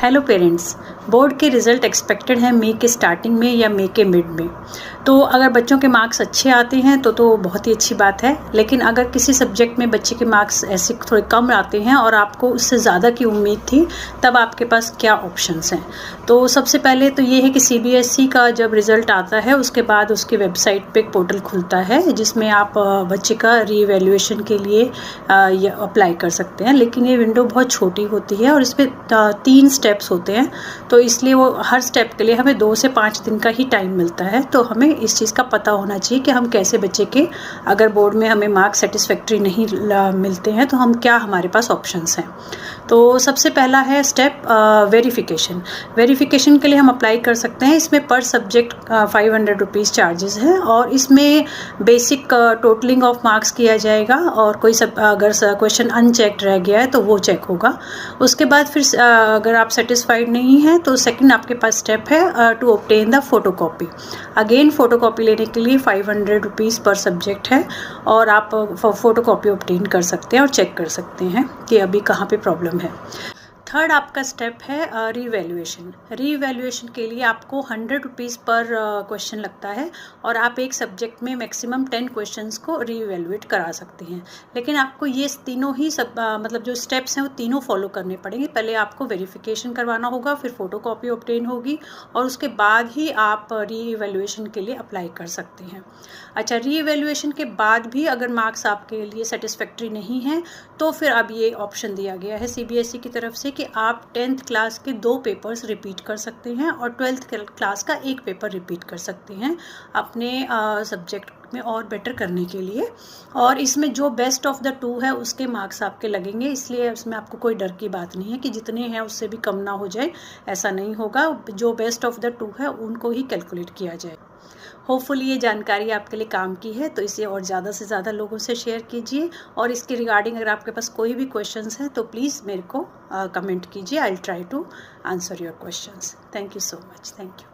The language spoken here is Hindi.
हेलो पेरेंट्स, बोर्ड के रिज़ल्ट एक्सपेक्टेड हैं मई के स्टार्टिंग में या मई के मिड में। तो अगर बच्चों के मार्क्स अच्छे आते हैं तो बहुत ही अच्छी बात है। लेकिन अगर किसी सब्जेक्ट में बच्चे के मार्क्स ऐसे थोड़े कम आते हैं और आपको उससे ज़्यादा की उम्मीद थी, तब आपके पास क्या ऑप्शंस हैं। तो सबसे पहले तो ये है कि CBSE का जब रिज़ल्ट आता है उसके बाद उसकी वेबसाइट पे एक पोर्टल खुलता है जिसमें आप बच्चे का रीवैल्यूएशन के लिए अप्लाई कर सकते हैं। लेकिन ये विंडो बहुत छोटी होती है और इस पर 3 स्टेप्स होते हैं, तो इसलिए वो हर स्टेप के लिए हमें 2 से 5 दिन का ही टाइम मिलता है। तो हमें इस चीज़ का पता होना चाहिए कि हम कैसे बच्चे के, अगर बोर्ड में हमें मार्क्स सेटिस्फैक्ट्री नहीं मिलते हैं तो हम क्या, हमारे पास ऑप्शंस हैं। तो सबसे पहला है स्टेप वेरिफिकेशन के लिए हम अप्लाई कर सकते हैं। इसमें पर सब्जेक्ट 500 रुपीज़ चार्जेस है और इसमें बेसिक टोटलिंग ऑफ मार्क्स किया जाएगा और कोई अगर क्वेश्चन अनचेक्ड रह गया है तो वो चेक होगा। उसके बाद फिर अगर आप सेटिस्फाइड नहीं हैं तो सेकंड आपके पास स्टेप है to obtain the photocopy. Again photocopy लेने के लिए 500 रुपीज़ पर सब्जेक्ट है और आप फोटोकॉपी ऑब्टेन कर सकते हैं और चेक कर सकते हैं कि अभी कहाँ पे प्रॉब्लम है। थर्ड आपका स्टेप है रीवैल्यूएशन के लिए आपको 100 रुपीज़ पर क्वेश्चन लगता है और आप एक सब्जेक्ट में मैक्सिमम 10 क्वेश्चंस को रीवैल्यूएट करा सकते हैं। लेकिन आपको ये तीनों ही मतलब जो स्टेप्स हैं वो तीनों फॉलो करने पड़ेंगे। पहले आपको वेरिफिकेशन करवाना होगा, फिर फोटोकॉपी ऑब्टेन होगी और उसके बाद ही आप रीवैल्यूएशन के लिए अप्लाई कर सकते हैं। अच्छा, रीवैल्यूएशन के बाद भी अगर मार्क्स आपके लिए सेटिस्फैक्ट्री नहीं है तो फिर अब ये ऑप्शन दिया गया है CBSE की तरफ से कि आप 10th क्लास के 2 पेपर्स रिपीट कर सकते हैं और 12th क्लास का 1 पेपर रिपीट कर सकते हैं अपने सब्जेक्ट में और बेटर करने के लिए। और इसमें जो बेस्ट ऑफ द 2 है उसके मार्क्स आपके लगेंगे, इसलिए इसमें आपको कोई डर की बात नहीं है कि जितने हैं उससे भी कम ना हो जाए, ऐसा नहीं होगा। जो बेस्ट ऑफ द 2 है उनको ही कैलकुलेट किया जाए। होपफुली ये जानकारी आपके लिए काम की है, तो इसे और ज़्यादा से ज़्यादा लोगों से शेयर कीजिए। और इसके रिगार्डिंग अगर आपके पास कोई भी क्वेश्चंस हैं तो प्लीज़ मेरे को कमेंट कीजिए। I will try to answer your questions. Thank you so much. Thank you.